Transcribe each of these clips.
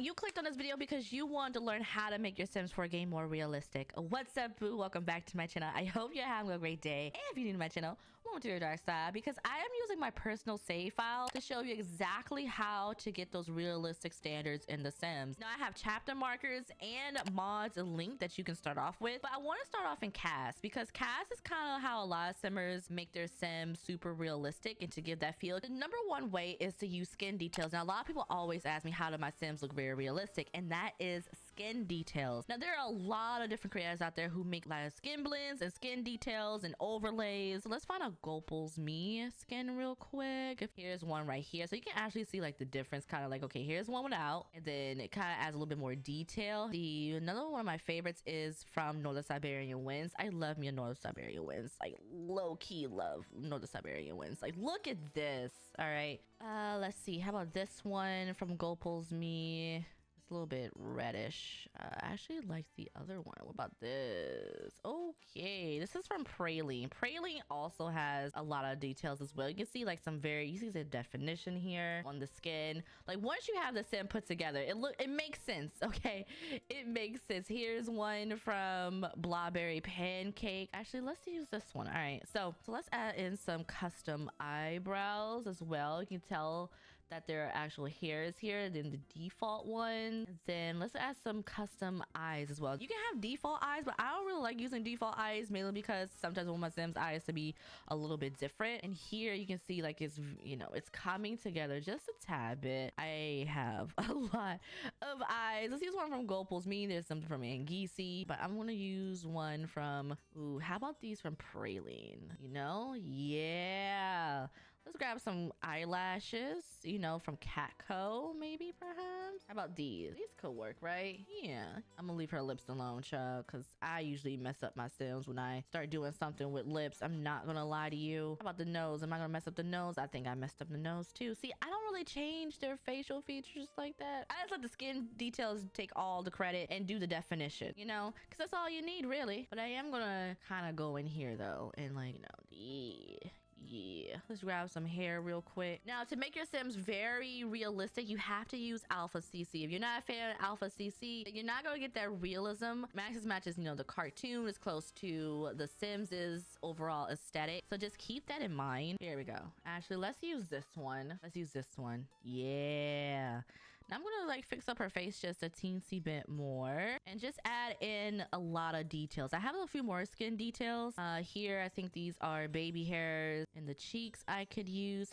you clicked on this video because you want to learn how to make your Sims 4 game more realistic. What's up, boo? Welcome back to my channel. I hope you're having a great day. And if you're new to my channel, welcome to your dark side, because I am using my personal save file to show you exactly how to get those realistic standards in The Sims. Now, I have chapter markers and mods linked that you can start off with, but I want to start off in cast because cast is kind of how a lot of Simmers make their Sims super realistic, and to give that feel, the number one way is to use skin details. Now, a lot of people always ask me, how do my Sims look very realistic? And that is skin details. Now, there are a lot of different creators out there who make like skin blends and skin details and overlays. So let's find a Gopal's Me skin real quick. Here's one right here, so you can actually see like the difference, kind of like, okay, here's one without, and then it kind of adds a little bit more detail. Another one of my favorites is from Northern Siberian Winds. I love me a Northern Siberian Winds, like low-key love Northern Siberian Winds. Like, look at this. All right, let's see, how about this one from Gopal's Me? It's a little bit reddish. I actually like the other one. What about this? Okay, this is from Praline. Praline also has a lot of details as well. You can see like you see the definition here on the skin. Like, once you have the sim put together, it makes sense. Okay, it makes sense. Here's one from Blawberry Pancake. Actually, let's use this one. All right, so let's add in some custom eyebrows as well. You can tell that there are actual hairs here than the default one. Then let's add some custom eyes as well. You can have default eyes, but I don't really like using default eyes, mainly because sometimes I want my Sims eyes to be a little bit different. And here you can see like it's, you know, it's coming together just a tad bit. I have a lot of eyes. Let's use one from Gopal's Me. There's something from Angisi, but I'm gonna use one from, ooh, how about these from Praline? You know, yeah. Let's grab some eyelashes, you know, from Catco, maybe, perhaps. How about these? These could work, right? Yeah. I'm gonna leave her lips alone, child, because I usually mess up my Sims when I start doing something with lips. I'm not gonna lie to you. How about the nose? Am I gonna mess up the nose? I think I messed up the nose, too. See, I don't really change their facial features like that. I just let the skin details take all the credit and do the definition, you know, because that's all you need, really. But I am gonna kind of go in here, though, and, like, you know, yeah, let's grab some hair real quick. Now, to make your Sims very realistic, you have to use Alpha CC. If you're not a fan of Alpha CC, you're not going to get that realism. Maxis matches, you know, the cartoon is close to the Sims' overall aesthetic. So just keep that in mind. Here we go. Actually, let's use this one. Let's use this one. Yeah. Now I'm gonna like fix up her face just a teensy bit more and just add in a lot of details. I have a few more skin details here. I think these are baby hairs in the cheeks. I could use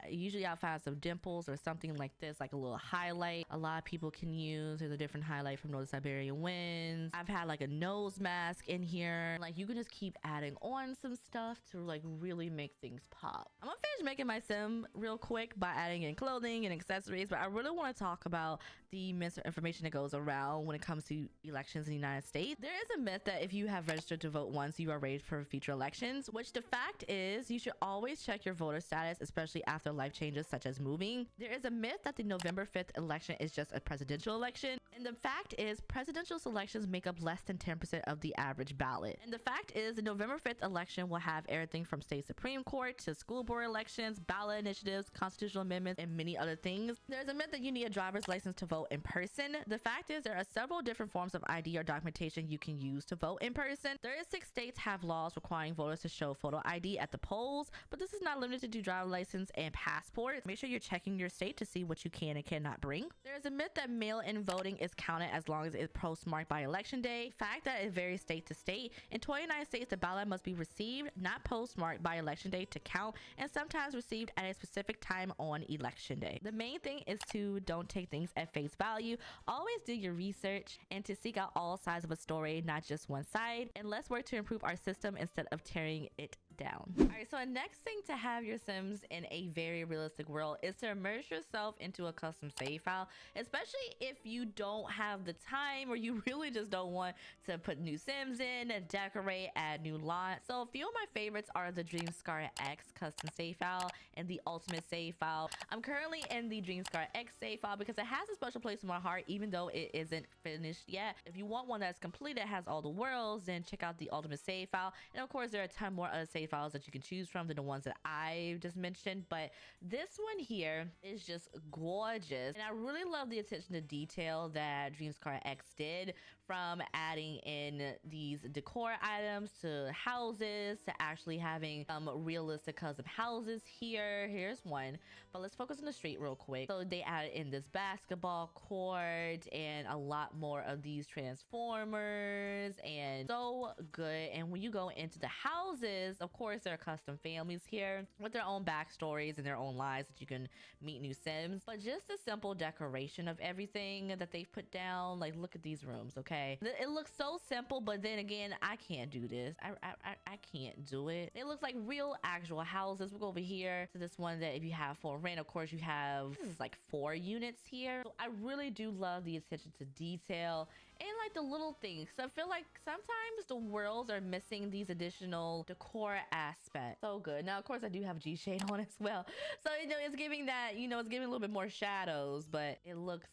usually I'll find some dimples or something like this, like a little highlight. A lot of people can use. There's a different highlight from Northern Siberian Winds. I've had like a nose mask in here. Like, you can just keep adding on some stuff to like really make things pop. I'm gonna finish making my sim real quick by adding in clothing and accessories, but I really want to talk about the misinformation that goes around when it comes to elections in the United States. There is a myth that if you have registered to vote once, you are ready for future elections, which the fact is you should always check your voter status, especially after life changes such as moving. There is a myth that the November 5th election is just a presidential election, and the fact is presidential elections make up less than 10% of the average ballot. And the fact is the November 5th election will have everything from state Supreme Court to school board elections, ballot initiatives, constitutional amendments, and many other things. There's a myth that you need a driver's license to vote in person. The fact is there are several different forms of ID or documentation you can use to vote in person. 36 states have laws requiring voters to show photo ID at the polls, but this is not limited to driver's license and passports. Make sure you're checking your state to see what you can and cannot bring. There is a myth that mail-in voting is counted as long as it's postmarked by election day. The fact that it varies state to state. In 29 states, the ballot must be received, not postmarked by election day to count, and sometimes received at a specific time on election day. The main thing is to don't take things at face value. Always do your research and to seek out all sides of a story, not just one side. And let's work to improve our system instead of tearing it down. All right, so the next thing to have your Sims in a very realistic world is to immerse yourself into a custom save file, especially if you don't have the time or you really just don't want to put new Sims in, decorate, add new lots. So a few of my favorites are the Dreamscar X custom save file and the Ultimate save file. I'm currently in the Dreamscar X save file because it has a special place in my heart, even though it isn't finished yet. If you want one that's complete, that has all the worlds, then check out the Ultimate save file. And of course, there are a ton more other save save files that you can choose from than the ones that I just mentioned, but this one here is just gorgeous. And I really love the attention to detail that Dreams Card X did, from adding in these decor items to houses to actually having realistic custom houses here. Here's one, but let's focus on the street real quick. So they added in this basketball court and a lot more of these transformers, and so good. And when you go into the houses, of course there are custom families here with their own backstories and their own lives that you can meet new Sims, but just the simple decoration of everything that they've put down, like look at these rooms. Okay, it looks so simple, but then again, I can't do this. I can't do it. It looks like real actual houses. We'll go over here to this one that if you have for rent, of course you have, this is like 4 units here. So I really do love the attention to detail and like the little things. So I feel like sometimes the worlds are missing these additional decor aspects. So good. Now of course I do have G shade on as well, so you know it's giving that, you know, it's giving a little bit more shadows, but it looks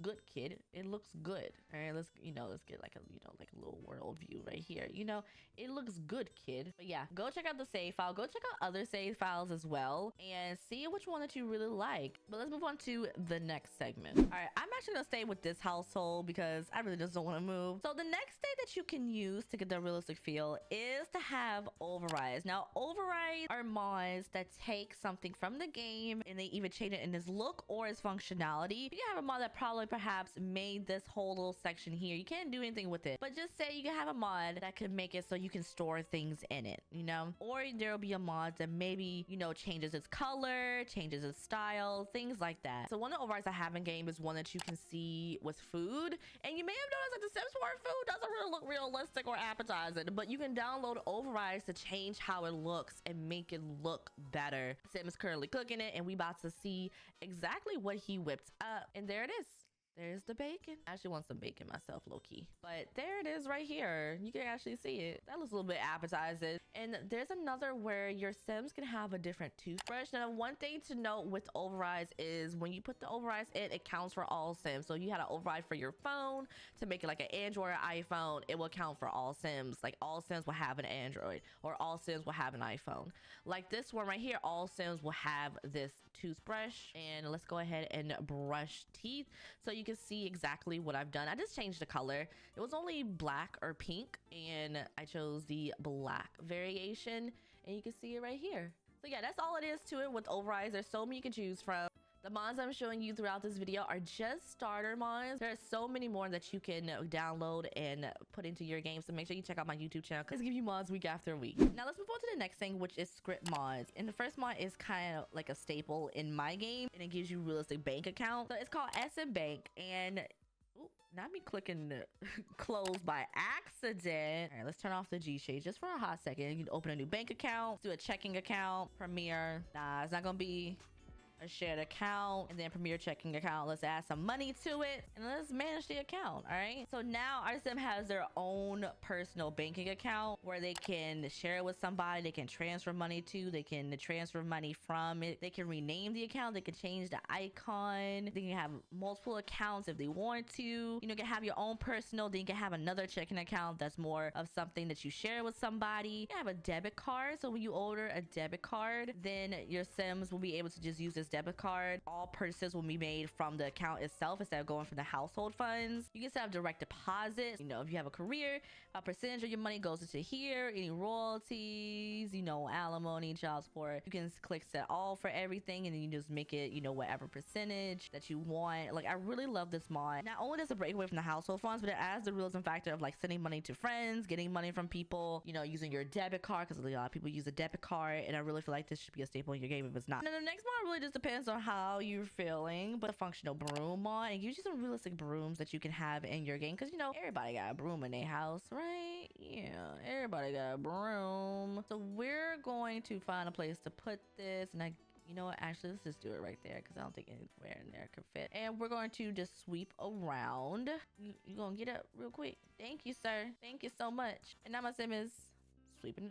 good, kid. It looks good. All right, let's get like a, you know, like a little world view right here. You know, it looks good, kid. But yeah, go check out the save file, go check out other save files as well, and see which one that you really like. But let's move on to the next segment. All right, I'm actually gonna stay with this household because I really just don't want to move. So the next state that you can use to get the realistic feel is to have overrides. Now overrides are mods that take something from the game and they either change it in its look or its functionality. You can have a mod that probably perhaps made this whole little section here. You can't do anything with it, but just say you can have a mod that could make it so you can store things in it, you know, or there'll be a mod that maybe, you know, changes its color, changes its style, things like that. So one of the overrides I have in game is one that you can see with food, and you may have noticed that the Sims 4 food doesn't really look realistic or appetizing, but you can download overrides to change how it looks and make it look better. Sim is currently cooking it and we about to see exactly what he whipped up, and there it is. There's the bacon. I actually want some bacon myself, low-key. But there it is right here. You can actually see it. That looks a little bit appetizing. And there's another where your Sims can have a different toothbrush. Now, one thing to note with overrides is when you put the overrides in, it counts for all Sims. So you had an override for your phone to make it like an Android or iPhone. It will count for all Sims. Like all Sims will have an Android or all Sims will have an iPhone. Like this one right here, all Sims will have this toothbrush. And let's go ahead and brush teeth so you can see exactly what I've done. I just changed the color. It was only black or pink and I chose the black variation and you can see it right here. So yeah, that's all it is to it with overrides. There's so many you can choose from. The mods I'm showing you throughout this video are just starter mods. There are so many more that you can download and put into your game. So make sure you check out my YouTube channel because I give you mods week after week. Now let's move on to the next thing, which is script mods. And the first mod is kind of like a staple in my game and it gives you realistic bank account. So it's called SM Bank, and ooh, not me clicking close by accident. All right, let's turn off the G shade just for a hot second. You can open a new bank account, do a checking account, Premier. Nah, it's not gonna be a shared account, and then Premier checking account. Let's add some money to it and let's manage the account. All right, so now our Sim has their own personal banking account where they can share it with somebody, they can transfer money to, they can transfer money from it, they can rename the account, they can change the icon, they can have multiple accounts if they want to. You know, you can have your own personal, then you can have another checking account that's more of something that you share with somebody. You can have a debit card, so when you order a debit card, then your Sims will be able to just use this debit card. All purchases will be made from the account itself instead of going from the household funds. You can set up direct deposits. You know, if you have a career, a percentage of your money goes into here. Any royalties, you know, alimony, child support, you can click set all for everything and then you just make it, you know, whatever percentage that you want. Like, I really love this mod. Not only does it break away from the household funds, but it adds the realism factor of like sending money to friends, getting money from people, you know, using your debit card, because a lot of people use a debit card, and I really feel like this should be a staple in your game if it's not. And then the next mod really just depends on how you're feeling, but a functional broom mod, and gives you some realistic brooms that you can have in your game, because you know everybody got a broom in their house, right? Yeah, everybody got a broom. So we're going to find a place to put this, and you know what, actually let's just do it right there because I don't think anywhere in there could fit. And we're going to just sweep around. You gonna get up real quick? Thank you, sir. Thank you so much. And now my Sim is sweeping.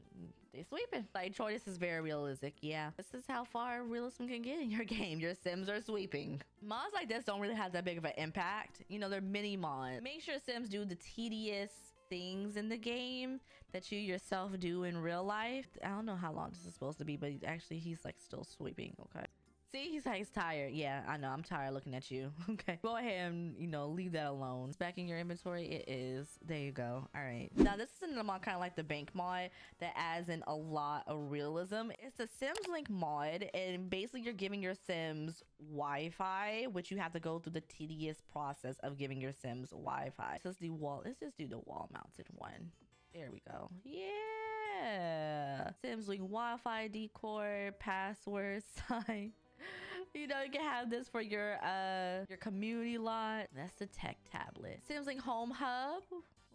They sweeping. Like, Troi, this is very realistic. Yeah, this is how far realism can get in your game. Your Sims are sweeping. Mods like this don't really have that big of an impact. You know, they're mini mods. Make sure Sims do the tedious things in the game that you yourself do in real life. I don't know how long this is supposed to be, but actually he's like still sweeping. Okay. See, he's like, he's tired. Yeah, I know. I'm tired looking at you. Okay. Go ahead and, you know, leave that alone. It's back in your inventory. It is. There you go. All right. Now, this is another mod, kind of like the bank mod that adds in a lot of realism. It's the Sims Link mod. And basically, you're giving your Sims Wi-Fi, which you have to go through the tedious process of giving your Sims Wi-Fi. So let's just do the wall mounted one. There we go. Yeah. Sims Link Wi-Fi decor, password, sign. You know, you can have this for your community lot. That's the tech tablet. Sims Link Home Hub.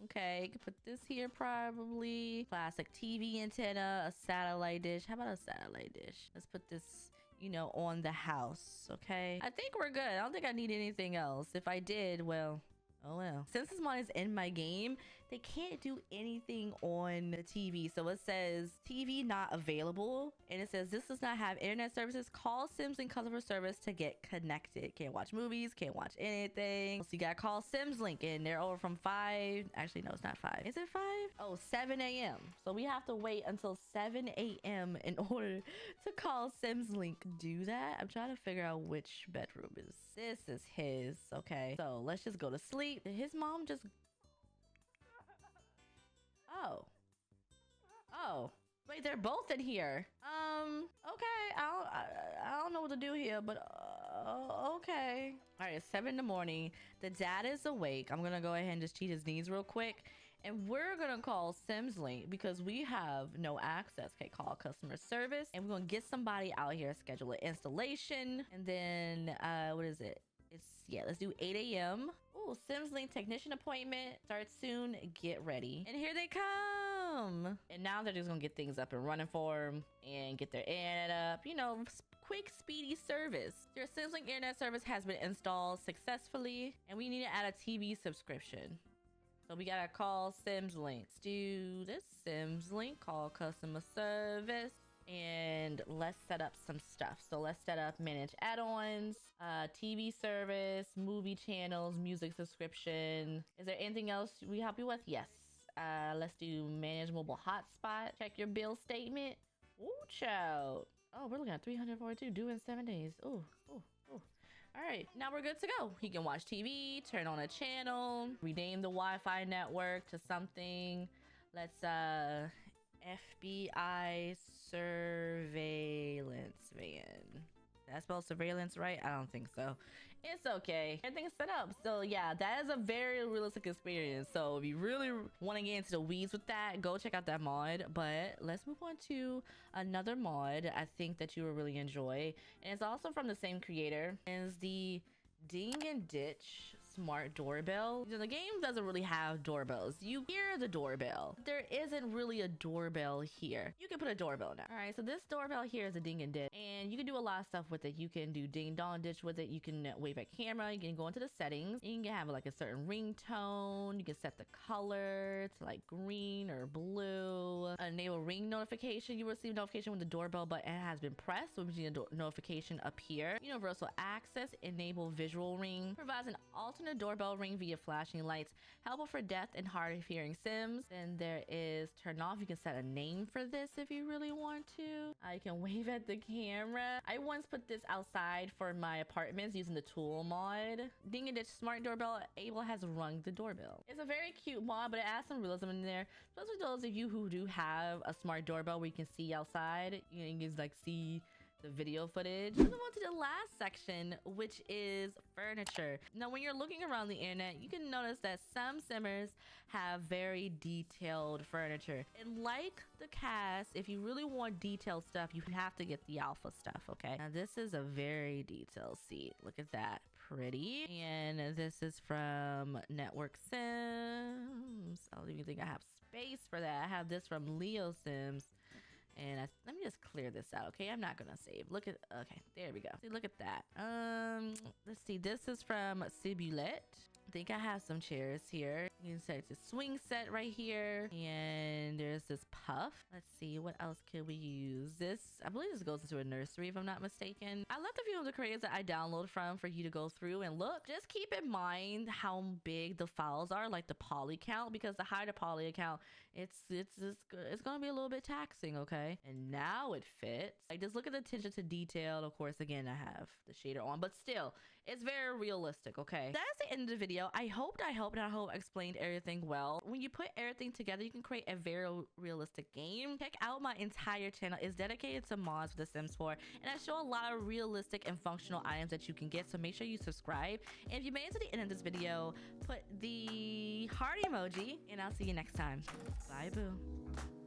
Okay, you can put this here probably. Classic TV antenna, a satellite dish. How about a satellite dish? Let's put this, you know, on the house. Okay, I think we're good. I don't think I need anything else. If I did, well, oh well. Since this mod is in my game, they can't do anything on the TV. So it says TV not available. And it says this does not have internet services. Call Sims Link customer service to get connected. Can't watch movies, can't watch anything. So you gotta call Sims Link and they're over from 5. Actually, no, it's not 5. Is it 5? Oh, 7 a.m. So we have to wait until 7 a.m. in order to call Sims Link. Do that? I'm trying to figure out which bedroom is. This is his. Okay, so let's just go to sleep. Did his mom just... Oh, wait, they're both in here. Okay, I don't know what to do here, but okay. All right, it's 7 in the morning. The dad is awake. I'm gonna go ahead and just cheat his needs real quick. And we're gonna call Sims Link because we have no access. Okay, call customer service. And we're gonna get somebody out here, schedule an installation. And then, what is it? Let's do 8 a.m. Oh, Sims Link technician appointment starts soon. Get ready. And here they come. And now they're just gonna get things up and running for them and get their internet up. You know, quick, speedy service. Your Sims Link internet service has been installed successfully, and we need to add a TV subscription. So we gotta call Sims Link. Let's do this. Sims Link, call customer service. And let's set up some stuff. So let's set up manage add-ons, TV service, movie channels, music subscription. Is there anything else we help you with? Yes. Let's do manage mobile hotspot. Check your bill statement. Ooh, child. Oh, we're looking at 342 due in 7 days. Ooh. All right, now we're good to go. He can watch TV, turn on a channel, rename the Wi-Fi network to something. Let's FBI surveillance van. Did I spell surveillance right? I don't think so. It's okay. Everything's set up. So yeah, that is a very realistic experience. So if you really want to get into the weeds with that, go check out that mod. But let's move on to another mod I think that you will really enjoy. And it's also from the same creator. It's the Ding and Ditch smart doorbell. You know, the game doesn't really have doorbells. You hear the doorbell. There isn't really a doorbell here. You can put a doorbell now. All right, so this doorbell here is a ding and ditch, and you can do a lot of stuff with it. You can do ding dong ditch with it. You can wave at camera. You can go into the settings. You can have like a certain ringtone. You can set the color to like green or blue. Enable ring notification. You will receive notification when the doorbell button has been pressed, which is a notification up here. Universal access. Enable visual ring. Provides an alternate doorbell ring via flashing lights, helpful for deaf and hard of hearing Sims. Then there is turn off. You can set a name for this if you really want to. You can wave at the camera. I once put this outside for my apartments using the tool mod. Ding and Ditch smart doorbell able has rung the doorbell. It's a very cute mod, but it adds some realism in there, especially those of you who do have a smart doorbell where you can see outside. You know, you can just like see the video footage. Let's move on to the last section, which is furniture. Now, when you're looking around the internet, you can notice that some Simmers have very detailed furniture. And like the cast, if you really want detailed stuff, you have to get the alpha stuff, okay? Now, this is a very detailed seat. Look at that. Pretty. And this is from Network Sims. I don't even think I have space for that. I have this from Leo Sims. And let me just clear this out, okay? I'm not gonna save. Look at, okay, there we go. See, look at that. Let's see, this is from Cibulette. I think I have some chairs here. You can set the swing set right here. And there's this puff. Let's see, what else could we use? This, I believe this goes into a nursery if I'm not mistaken. I left a few of the creators that I downloaded from for you to go through and look. Just keep in mind how big the files are, like the poly count, because the higher the poly count, it's gonna be a little bit taxing, okay? And now it fits. Like, just look at the attention to detail. Of course, again, I have the shader on, but still, it's very realistic, okay? That's the end of the video. I hope I explained everything well. When you put everything together, you can create a very realistic game. Check out my entire channel. It's dedicated to mods for The Sims 4, and I show a lot of realistic and functional items that you can get, so make sure you subscribe. And if you made it to the end of this video, put the heart emoji, and I'll see you next time. Bye, boo.